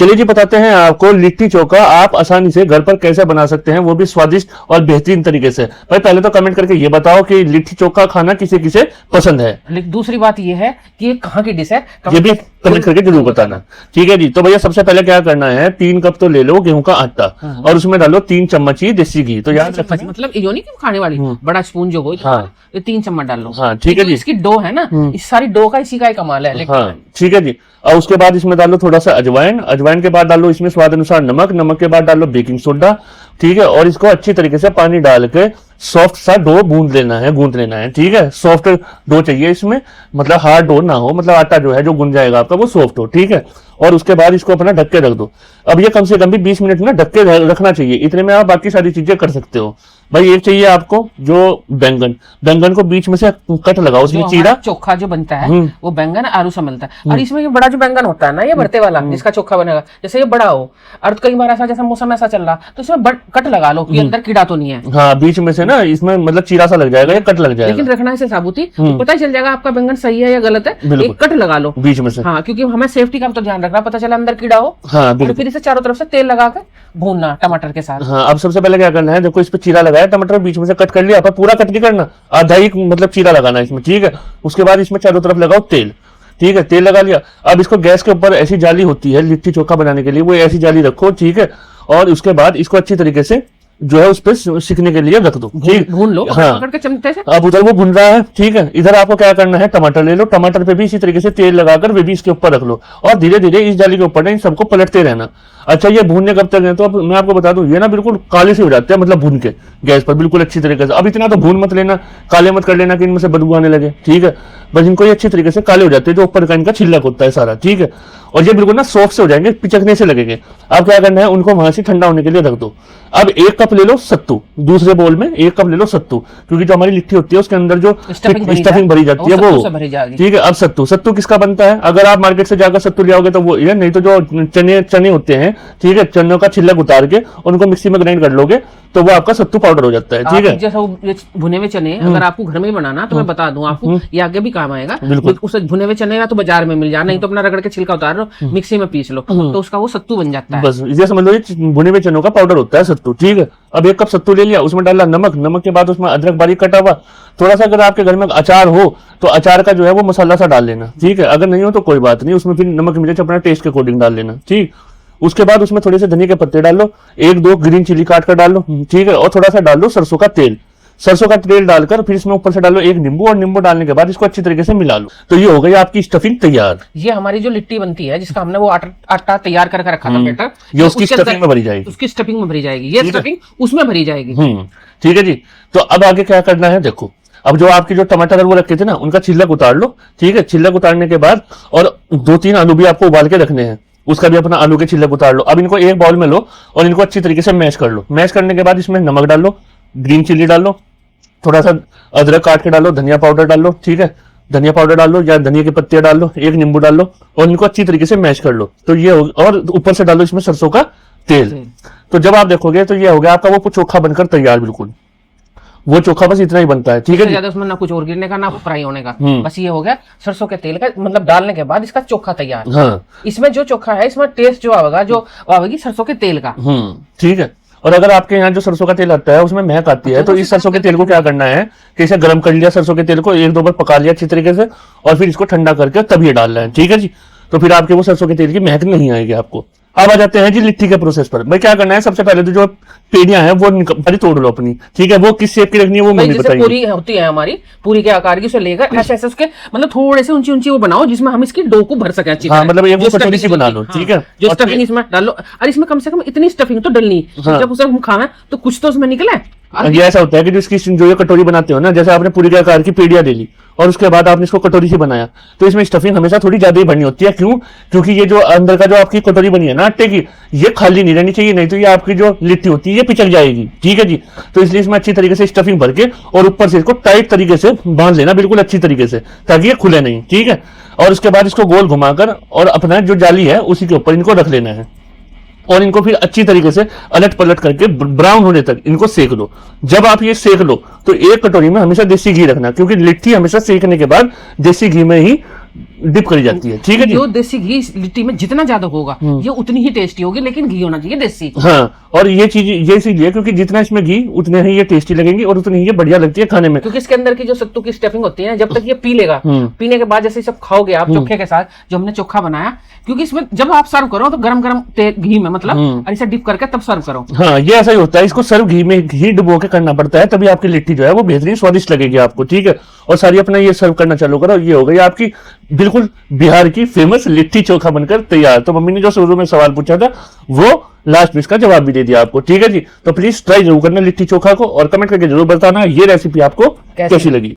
चलिए जी, बताते हैं आपको लिट्टी चोखा आप आसानी से घर पर कैसे बना सकते हैं, वो भी स्वादिष्ट और बेहतरीन तरीके से। भाई पहले तो कमेंट करके ये बताओ कि लिट्टी चोखा खाना किसे किसे पसंद है। लेकिन दूसरी बात ये है कि ये कहाँ की डिश है, ये भी कमेंट करके जरूर बताना। ठीक है जी, तो भैया सबसे पहले क्या करना है, 3 कप तो ले लो गेहूं का आटा और उसमें डालो 3 चम्मच ही देसी घी। तो याद रखना, मतलब ये नहीं कि खाने वाली बड़ा स्पून जो हो, हाँ, ये 3 चम्मच डाल लो। हाँ ठीक है जी। इसकी डो है ना, इस सारी डो का इसी का ही कमाल है। हाँ ठीक है जी। और उसके बाद इसमें डालो थोड़ा सा अजवाइन, अजवाइन के बाद डालो इसमें स्वाद अनुसार नमक, नमक के बाद डालो बेकिंग सोडा। ठीक है, और इसको अच्छी तरीके से पानी डाल के सॉफ्ट सा डो गूंद लेना है, गूंद लेना है। ठीक है, सॉफ्ट डो चाहिए इसमें, मतलब हार्ड डो ना हो, मतलब आटा जो है जो गूंद जाएगा आपका वो सॉफ्ट हो। ठीक है, और उसके बाद इसको अपना ढक के रख दो। अब ये कम से कम भी 20 मिनट ना ढक के रखना चाहिए। इतने में आप बाकी सारी चीजें कर सकते हो। भाई एक चाहिए आपको जो बैंगन, बैंगन को बीच में से कट लगाओ, उसमें चीरा। चोखा जो बनता है वो बैंगन आलू से मिलता है। और इसमें ये बड़ा जो बैंगन होता है ना, ये भरते वाला जिसका चोखा बनेगा, जैसे ये बड़ा हो। और कई बार ऐसा जैसा मौसम ऐसा चल रहा तो इसमें कट लगा लो कि अंदर कीड़ा तो नहीं है। हाँ, बीच में से ना इसमें मतलब चीरा सा लग जाएगा या कट लग जाएगा। लेकिन रखना इसे साबुती, तो पता ही चल जाएगा आपका बैंगन सही है या गलत है। एक कट लगा लो बीच में से। हाँ, क्योंकि हमें सेफ्टी का तो ध्यान रखना, पता चला अंदर कीड़ा हो। हाँ, और फिर इसे चारों तरफ से तेल लगा कर भूनना टमाटर के साथ। हाँ, अब सबसे पहले क्या करना है, देखो इस पे चीरा लगाया, टमाटर बीच में से कट कर लिया, पर पूरा कट नहीं करना, आधा ही मतलब चीरा लगाना है इसमें। ठीक है, उसके बाद इसमें चारों तरफ लगाओ तेल। ठीक है, तेल लगा लिया। अब इसको गैस के ऊपर ऐसी जाली होती है लिट्टी चोखा बनाने के लिए, वो ऐसी जाली रखो। ठीक है, और उसके बाद इसको अच्छी तरीके से जो है उस पर सिकने के लिए रख दो। ठीक, भून लो हाँ, पकड़ के चमचे से। अब उधर वो भुन रहा है। ठीक है, इधर आपको क्या करना है, टमाटर ले लो, टमाटर पे भी इसी तरीके से तेल लगाकर वे भी इसके ऊपर रख लो और धीरे धीरे इस जाली के ऊपर इन सबको पलटते रहना। अच्छा, ये भूनने कब तक है, तो अब मैं आपको बता दूं, ये ना बिल्कुल काले से हो जाते हैं, मतलब भून के गैस पर बिल्कुल अच्छी तरीके से। अब इतना तो भून मत लेना, काले मत कर लेना कि इनमें से बदबू आने लगे। ठीक है, बस इनको ये अच्छी तरीके से काले हो जाते हैं, जो ऊपर का इनका छिलक होता है सारा। ठीक है, और ये बिल्कुल ना सॉफ्ट से हो जाएंगे, पिचकने से लगेंगे। अब क्या करना है, उनको वहां से ठंडा होने के लिए रख दो। अब 1 कप ले लो सत्तू, दूसरे बोल में 1 कप ले लो सत्तू, क्योंकि जो हमारी लिट्टी होती है उसके अंदर जो स्टफिंग भरी जाती है वो। ठीक है, अब सत्तू किसका बनता है, अगर आप मार्केट से जाकर सत्तू ले आओगे तो वो ये, नहीं तो जो चने होते हैं, ठीक है, चनों का छिलक उतार के उनको मिक्सी में ग्राइंड कर लोगे तो वो आपका सत्तू पाउडर हो जाता है। ठीक है, जैसा भुने हुए चने अगर आपको घर में बनाना तो मैं बता दूं आपको, ये आगे भी काम आएगा। उस भुने हुए चने या तो बाजार में मिल जाए, नहीं तो अपना रगड़ के छिलका उतार लो, मिक्सी में पीस लो, तो उसका वो सत्तू बन जाता है। बस ये समझ लो, ये भुने हुए चनों का पाउडर होता है सत्तू। ठीक है, अब 1 कप सत्तू ले लिया, उसमें डाला नमक, नमक के बाद उसमें अदरक बारीक कटा हुआ, थोड़ा सा अगर आपके घर में अचार हो तो अचार का जो है वो मसाला सा डाल लेना। ठीक है, अगर नहीं हो तो कोई बात नहीं, उसमें फिर नमक मिर्च अपना टेस्ट के अकॉर्डिंग डाल लेना। ठीक, उसके बाद उसमें थोड़े से धनिया के पत्ते डाल लो, 1-2 ग्रीन चिली काट कर डाल लो। ठीक है, और थोड़ा सा डाल लो सरसों का तेल। सरसों का तेल डालकर फिर इसमें ऊपर से डालो 1 नींबू, और नींबू डालने के बाद इसको अच्छी तरीके से मिला लो। तो ये हो गई आपकी स्टफिंग तैयार। ये हमारी जो लिट्टी बनती है, जिसका हमने वो आटा तैयार करके रखा था बैटर, ये उसकी स्टफिंग में भरी जाएगी। उसकी स्टफिंग में भरी जाएगी, ये स्टफिंग उसमें भरी जाएगी। ठीक है जी, तो अब आगे क्या करना है, देखो अब जो आपकी जो टमाटर वो रखे थे ना, उनका छिलक उतार लो। ठीक है, छिलक उतारने के बाद और 2-3 आलू भी आपको उबाल के रखने हैं, उसका भी अपना आलू के छिलक उतार लो। अब इनको एक बाउल में लो और इनको अच्छी तरीके से मैश कर लो। मैश करने के बाद इसमें नमक डाल लो, ग्रीन चिली डाल लो, थोड़ा सा अदरक काट के डालो, धनिया पाउडर डाल लो। ठीक है, धनिया पाउडर डाल लो या धनिया के पत्ते डाल लो, 1 नींबू डाल लो और इनको अच्छी तरीके से मैश कर लो। तो ये और ऊपर से डालो इसमें सरसों का तेल। तो जब आप देखोगे तो ये हो गया आपका वो चोखा बनकर तैयार। बिल्कुल वो चोखा बस इतना ही बनता है। ठीक है, ज्यादा उसमें ना कुछ और गिरने का ना फ्राई होने का, बस ये हो गया सरसों के तेल का मतलब डालने के बाद इसका चोखा तैयार। हाँ, इसमें जो चोखा है इसमें टेस्ट जो आएगा जो आएगी सरसों के तेल का। ठीक है, और अगर आपके यहाँ जो सरसों का तेल आता है उसमें महक आती है, तो इस सरसों के तेल को क्या करना है कि इसे गर्म कर लिया, सरसों के तेल को 1-2 बार पका लिया अच्छी तरीके से, और फिर इसको ठंडा करके तब ये डालना है। ठीक है जी, तो फिर आपके वो सरसों के तेल की महक नहीं आएगी आपको। अब आ जाते हैं जी लिट्टी के प्रोसेस पर। भाई क्या करना है, सबसे पहले तो जो पेड़ियां हैं वो तोड़ लो अपनी। ठीक है, वो किस शेप की रखनी है वो मम्मी बताइए। पूरी होती है हमारी, पूरी के आकार की, उसे लेकर ऐसे ऐसे उसके मतलब थोड़े से ऊंची ऊंची वो बनाओ जिसमें हम इसकी डो को भर सके अच्छी। हाँ, मतलब एक कटोरी सी बना लो। ठीक है, जो स्टफिंग इसमें डालो, और इसमें कम से कम इतनी स्टफिंग तो डलनी, जब उसे हम खाना तो कुछ तो उसमें निकले। ये ऐसा होता है कि जो ये कटोरी बनाते हो ना, जैसे आपने पूरी के आकार की पेड़ियां ले ली और उसके बाद आपने इसको कटोरी से बनाया, तो इसमें स्टफिंग हमेशा थोड़ी ज्यादा ही भरनी होती है। क्यों? क्योंकि ये जो अंदर का जो आपकी कटोरी बनी है ना आटे की, ये खाली नहीं रहनी चाहिए, नहीं तो ये आपकी जो लिट्टी होती है ये पिचक जाएगी। ठीक है जी, तो इसलिए इसमें अच्छी तरीके से स्टफिंग भर के और ऊपर से इसको टाइट तरीके से बांध लेना, बिल्कुल अच्छी तरीके से, ताकि ये खुले नहीं। ठीक है, और उसके बाद इसको गोल घुमाकर और अपना जो जाली है उसी के ऊपर इनको रख लेना है और इनको फिर अच्छी तरीके से अलट पलट करके ब्राउन होने तक इनको सेक लो। जब आप ये सेक लो तो 1 कटोरी में हमेशा देसी घी रखना, क्योंकि लिट्टी हमेशा सेकने के बाद देसी घी में ही डिप करी जाती है। ठीक है जी। जो देसी घी इस लिट्टी में जितना ज्यादा होगा ये उतनी ही टेस्टी होगी, लेकिन घी होना चाहिए देसी। हाँ, और ये चीज ये इसीलिए क्योंकि जितना इसमें घी उतने ही ये टेस्टी लगेंगी और उतनी ही ये बढ़िया लगती है खाने में। क्योंकि इसके अंदर की जो सत्तू की स्टफिंग होती है, जब तक ये पी लेगा, पीने के बाद जैसे सब खाओगे आप चोखे के साथ, जो हमने चोखा बनाया, क्योंकि इसमें जब आप सर्व करो तो गरम गरम घी में मतलब और इसे डिप करके तब सर्व करो। हाँ, ये ऐसा ही होता है, इसको सर्व घी में घी डुबो के करना पड़ता है, तभी आपकी लिट्टी जो है वो बेहतरीन स्वादिष्ट लगेगी आपको। ठीक है, और सारी अपना ये सर्व करना चालू करो, ये हो गई आपकी बिल्कुल बिहार की फेमस लिट्टी चोखा बनकर तैयार। तो मम्मी ने जो शुरू में सवाल पूछा था वो लास्ट में इसका जवाब भी दे दिया आपको। ठीक है जी, तो प्लीज ट्राई जरूर करना लिट्टी चोखा को और कमेंट करके जरूर बताना ये रेसिपी आपको कैसी लगी।